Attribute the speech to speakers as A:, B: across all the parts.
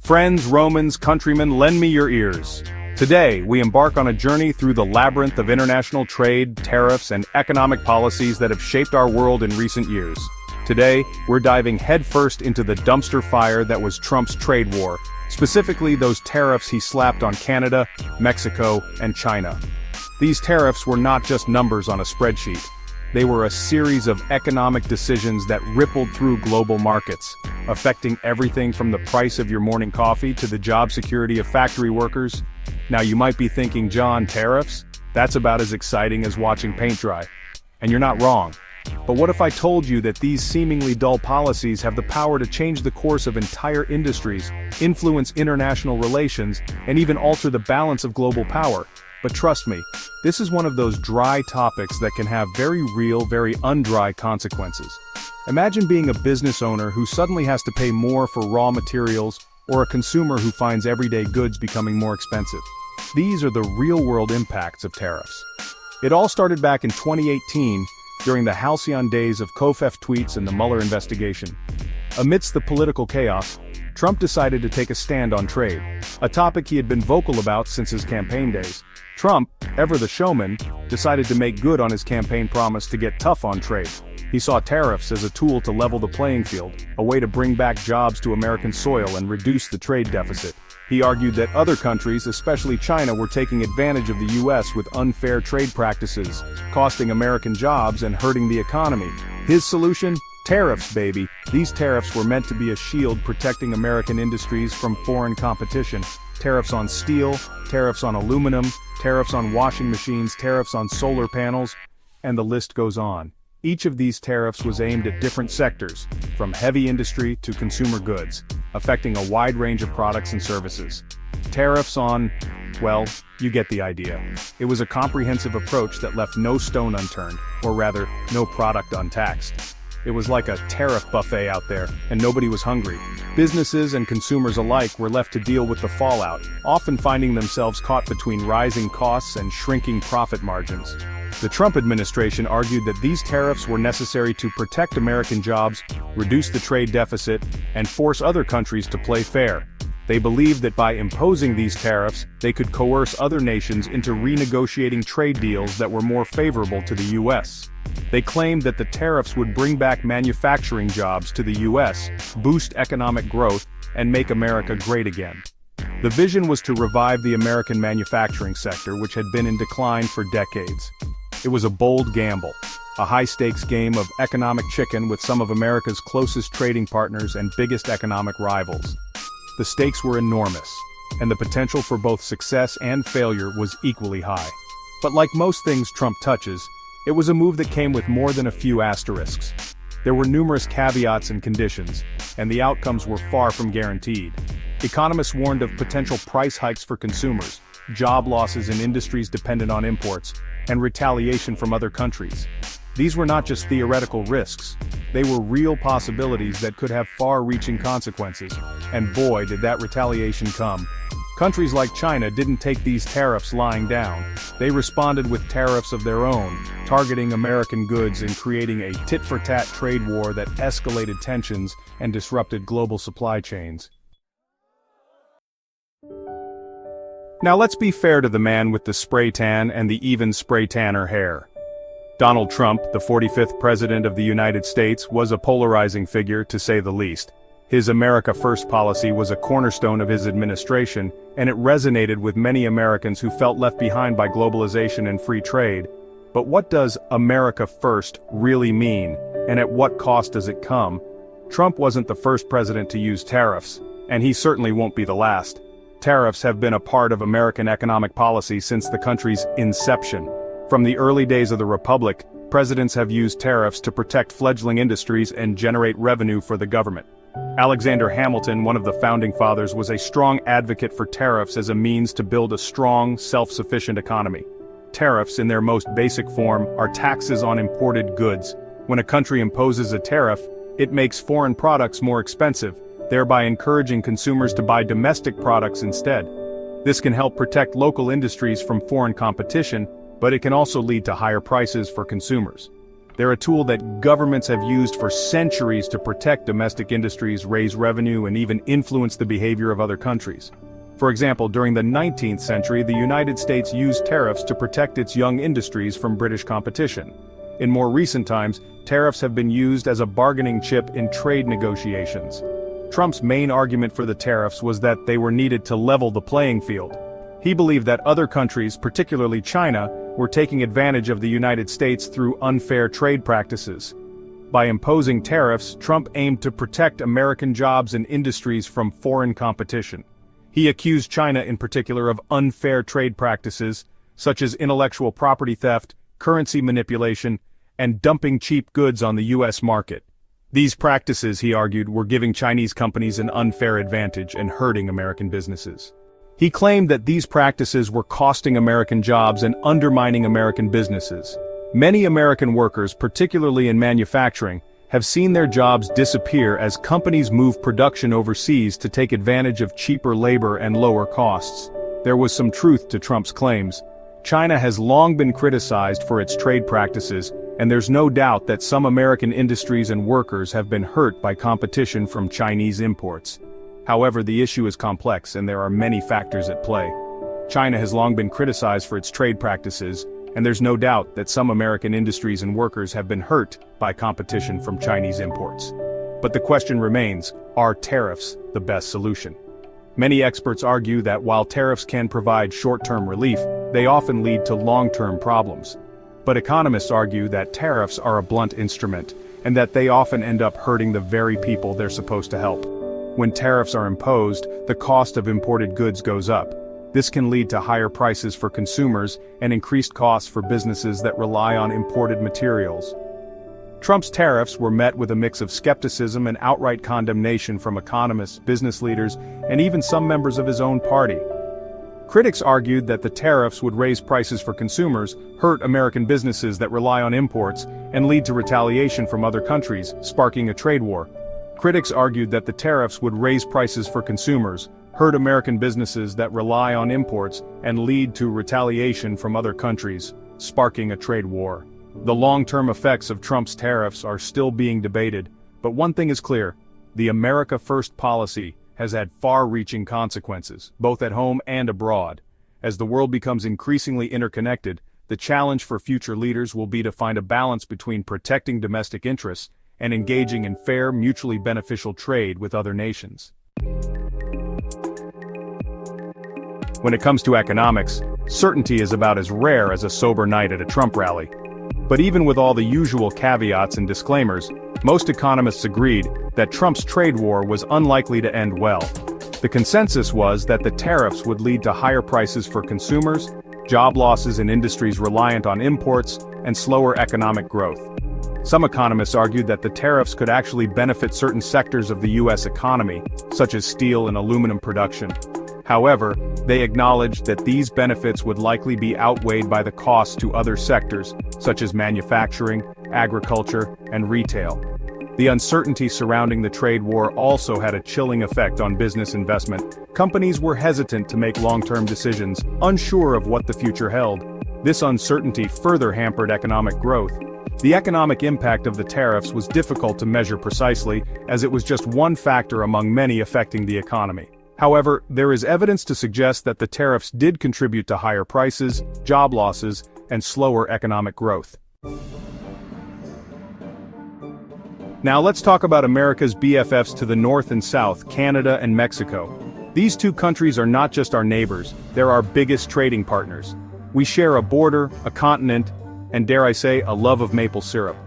A: Friends, Romans, countrymen, lend me your ears. Today, we embark on a journey through the labyrinth of international trade, tariffs, and economic policies that have shaped our world in recent years. Today, we're diving headfirst into the dumpster fire that was Trump's trade war, specifically those tariffs he slapped on Canada, Mexico, and China. These tariffs were not just numbers on a spreadsheet. They were a series of economic decisions that rippled through global markets, affecting everything from the price of your morning coffee to the job security of factory workers. Now you might be thinking, John, tariffs? That's about as exciting as watching paint dry. And you're not wrong. But what if I told you that these seemingly dull policies have the power to change the course of entire industries, influence international relations, and even alter the balance of global power? But trust me, this is one of those dry topics that can have very real, very undry consequences. Imagine being a business owner who suddenly has to pay more for raw materials, or a consumer who finds everyday goods becoming more expensive. These are the real-world impacts of tariffs. It all started back in 2018, during the halcyon days of Kofef tweets and the Mueller investigation. Amidst the political chaos, Trump decided to take a stand on trade, a topic he had been vocal about since his campaign days. Trump, ever the showman, decided to make good on his campaign promise to get tough on trade. He saw tariffs as a tool to level the playing field, a way to bring back jobs to American soil and reduce the trade deficit. He argued that other countries, especially China, were taking advantage of the US with unfair trade practices, costing American jobs and hurting the economy. His solution? Tariffs, baby. These tariffs were meant to be a shield protecting American industries from foreign competition. Tariffs on steel, tariffs on aluminum, tariffs on washing machines, tariffs on solar panels, and the list goes on. Each of these tariffs was aimed at different sectors, from heavy industry to consumer goods, affecting a wide range of products and services. Tariffs on, well, you get the idea. It was a comprehensive approach that left no stone unturned, or rather, no product untaxed. It was like a tariff buffet out there, and nobody was hungry. Businesses and consumers alike were left to deal with the fallout, often finding themselves caught between rising costs and shrinking profit margins. The Trump administration argued that these tariffs were necessary to protect American jobs, reduce the trade deficit, and force other countries to play fair. They believed that by imposing these tariffs, they could coerce other nations into renegotiating trade deals that were more favorable to the US. They claimed that the tariffs would bring back manufacturing jobs to the US, boost economic growth, and make America great again. The vision was to revive the American manufacturing sector, which had been in decline for decades. It was a bold gamble, a high-stakes game of economic chicken with some of America's closest trading partners and biggest economic rivals. The stakes were enormous, and the potential for both success and failure was equally high. But like most things Trump touches, it was a move that came with more than a few asterisks. There were numerous caveats and conditions, and the outcomes were far from guaranteed. Economists warned of potential price hikes for consumers, job losses in industries dependent on imports, and retaliation from other countries. These were not just theoretical risks, they were real possibilities that could have far-reaching consequences, and boy did that retaliation come. Countries like China didn't take these tariffs lying down. They responded with tariffs of their own, targeting American goods and creating a tit-for-tat trade war that escalated tensions and disrupted global supply chains. Now let's be fair to the man with the spray tan and the even spray tanner hair. Donald Trump, the 45th President of the United States, was a polarizing figure, to say the least. His America First policy was a cornerstone of his administration, and it resonated with many Americans who felt left behind by globalization and free trade. But what does America First really mean, and at what cost does it come? Trump wasn't the first president to use tariffs, and he certainly won't be the last. Tariffs have been a part of American economic policy since the country's inception. From the early days of the Republic, presidents have used tariffs to protect fledgling industries and generate revenue for the government. Alexander Hamilton, one of the founding fathers, was a strong advocate for tariffs as a means to build a strong, self-sufficient economy. Tariffs, in their most basic form, are taxes on imported goods. When a country imposes a tariff, it makes foreign products more expensive, thereby encouraging consumers to buy domestic products instead. This can help protect local industries from foreign competition, but it can also lead to higher prices for consumers. They're a tool that governments have used for centuries to protect domestic industries, raise revenue, and even influence the behavior of other countries. For example, during the 19th century, the United States used tariffs to protect its young industries from British competition. In more recent times, tariffs have been used as a bargaining chip in trade negotiations. Trump's main argument for the tariffs was that they were needed to level the playing field. He believed that other countries, particularly China, were taking advantage of the United States through unfair trade practices. By imposing tariffs, Trump aimed to protect American jobs and industries from foreign competition. He accused China in particular of unfair trade practices, such as intellectual property theft, currency manipulation, and dumping cheap goods on the U.S. market. These practices, he argued, were giving Chinese companies an unfair advantage and hurting American businesses. He claimed that these practices were costing American jobs and undermining American businesses. Many American workers, particularly in manufacturing, have seen their jobs disappear as companies move production overseas to take advantage of cheaper labor and lower costs. There was some truth to Trump's claims. China has long been criticized for its trade practices, and there's no doubt that some American industries and workers have been hurt by competition from Chinese imports. However, the issue is complex and there are many factors at play. China has long been criticized for its trade practices, and there's no doubt that some American industries and workers have been hurt by competition from Chinese imports. But the question remains, are tariffs the best solution? Many experts argue that while tariffs can provide short-term relief, they often lead to long-term problems. But economists argue that tariffs are a blunt instrument, and that they often end up hurting the very people they're supposed to help. When tariffs are imposed, the cost of imported goods goes up. This can lead to higher prices for consumers and increased costs for businesses that rely on imported materials. Trump's tariffs were met with a mix of skepticism and outright condemnation from economists, business leaders, and even some members of his own party. Critics argued that the tariffs would raise prices for consumers, hurt American businesses that rely on imports, and lead to retaliation from other countries, sparking a trade war. Critics argued that the tariffs would raise prices for consumers, hurt American businesses that rely on imports, and lead to retaliation from other countries, sparking a trade war. The long-term effects of Trump's tariffs are still being debated, but one thing is clear: the America First policy has had far-reaching consequences, both at home and abroad. As the world becomes increasingly interconnected, the challenge for future leaders will be to find a balance between protecting domestic interests and engaging in fair, mutually beneficial trade with other nations. When it comes to economics, certainty is about as rare as a sober night at a Trump rally. But even with all the usual caveats and disclaimers, most economists agreed that Trump's trade war was unlikely to end well. The consensus was that the tariffs would lead to higher prices for consumers, job losses in industries reliant on imports, and slower economic growth. Some economists argued that the tariffs could actually benefit certain sectors of the U.S. economy, such as steel and aluminum production. However, they acknowledged that these benefits would likely be outweighed by the costs to other sectors, such as manufacturing, agriculture, and retail. The uncertainty surrounding the trade war also had a chilling effect on business investment. Companies were hesitant to make long-term decisions, unsure of what the future held. This uncertainty further hampered economic growth. The economic impact of the tariffs was difficult to measure precisely, as it was just one factor among many affecting the economy. However, there is evidence to suggest that the tariffs did contribute to higher prices, job losses, and slower economic growth. Now let's talk about America's BFFs to the north and south, Canada and Mexico. These two countries are not just our neighbors, they're our biggest trading partners. We share a border, a continent, and dare I say, a love of maple syrup.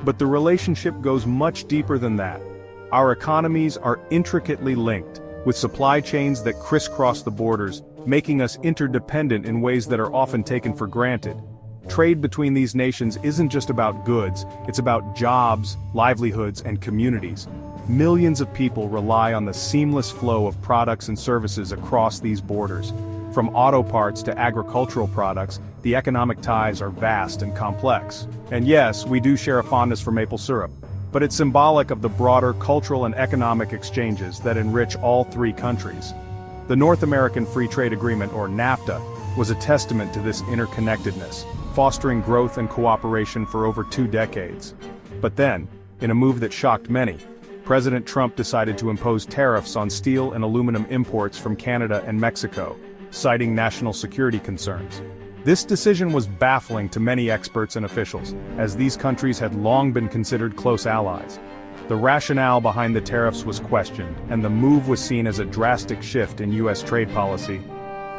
A: But the relationship goes much deeper than that. Our economies are intricately linked, with supply chains that crisscross the borders, making us interdependent in ways that are often taken for granted. Trade between these nations isn't just about goods, it's about jobs, livelihoods, and communities. Millions of people rely on the seamless flow of products and services across these borders. From auto parts to agricultural products, the economic ties are vast and complex. And yes, we do share a fondness for maple syrup, but it's symbolic of the broader cultural and economic exchanges that enrich all three countries. The North American Free Trade Agreement, or NAFTA, was a testament to this interconnectedness. fostering growth and cooperation for over 2 decades. But then, in a move that shocked many, President Trump decided to impose tariffs on steel and aluminum imports from Canada and Mexico, citing national security concerns. This decision was baffling to many experts and officials, as these countries had long been considered close allies. The rationale behind the tariffs was questioned, and the move was seen as a drastic shift in U.S. trade policy.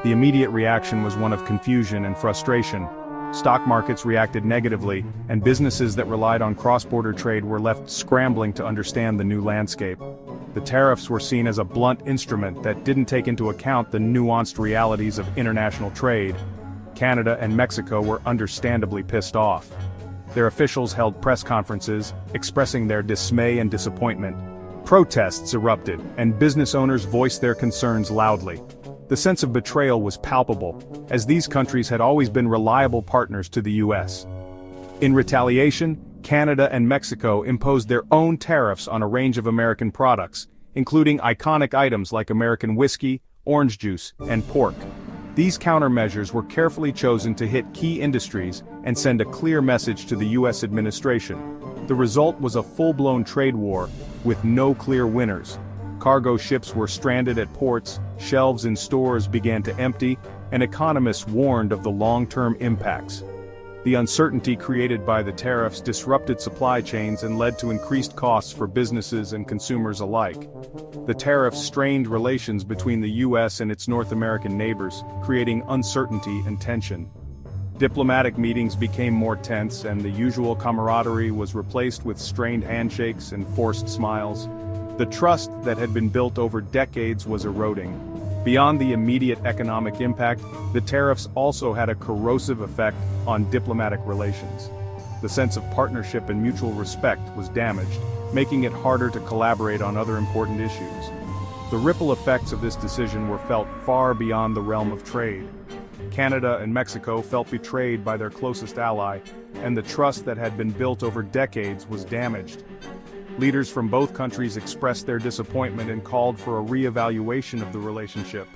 A: The immediate reaction was one of confusion and frustration. Stock markets reacted negatively, and businesses that relied on cross-border trade were left scrambling to understand the new landscape. The tariffs were seen as a blunt instrument that didn't take into account the nuanced realities of international trade. Canada and Mexico were understandably pissed off. Their officials held press conferences, expressing their dismay and disappointment. Protests erupted, and business owners voiced their concerns loudly. The sense of betrayal was palpable, as these countries had always been reliable partners to the U.S. In retaliation, Canada and Mexico imposed their own tariffs on a range of American products, including iconic items like American whiskey, orange juice, and pork. These countermeasures were carefully chosen to hit key industries and send a clear message to the U.S. administration. The result was a full-blown trade war, with no clear winners. Cargo ships were stranded at ports, shelves in stores began to empty, and economists warned of the long-term impacts. The uncertainty created by the tariffs disrupted supply chains and led to increased costs for businesses and consumers alike. The tariffs strained relations between the U.S. and its North American neighbors, creating uncertainty and tension. Diplomatic meetings became more tense, and the usual camaraderie was replaced with strained handshakes and forced smiles. The trust that had been built over decades was eroding. Beyond the immediate economic impact, the tariffs also had a corrosive effect on diplomatic relations. The sense of partnership and mutual respect was damaged, making it harder to collaborate on other important issues. The ripple effects of this decision were felt far beyond the realm of trade. Canada and Mexico felt betrayed by their closest ally, and the trust that had been built over decades was damaged. Leaders from both countries expressed their disappointment and called for a re-evaluation of the relationship.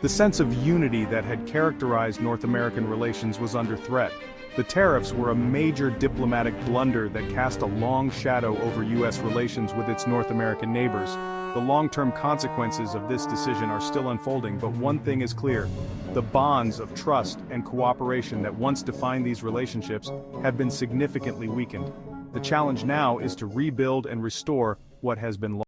A: The sense of unity that had characterized North American relations was under threat. The tariffs were a major diplomatic blunder that cast a long shadow over U.S. relations with its North American neighbors. The long-term consequences of this decision are still unfolding, but one thing is clear: the bonds of trust and cooperation that once defined these relationships have been significantly weakened. The challenge now is to rebuild and restore what has been lost.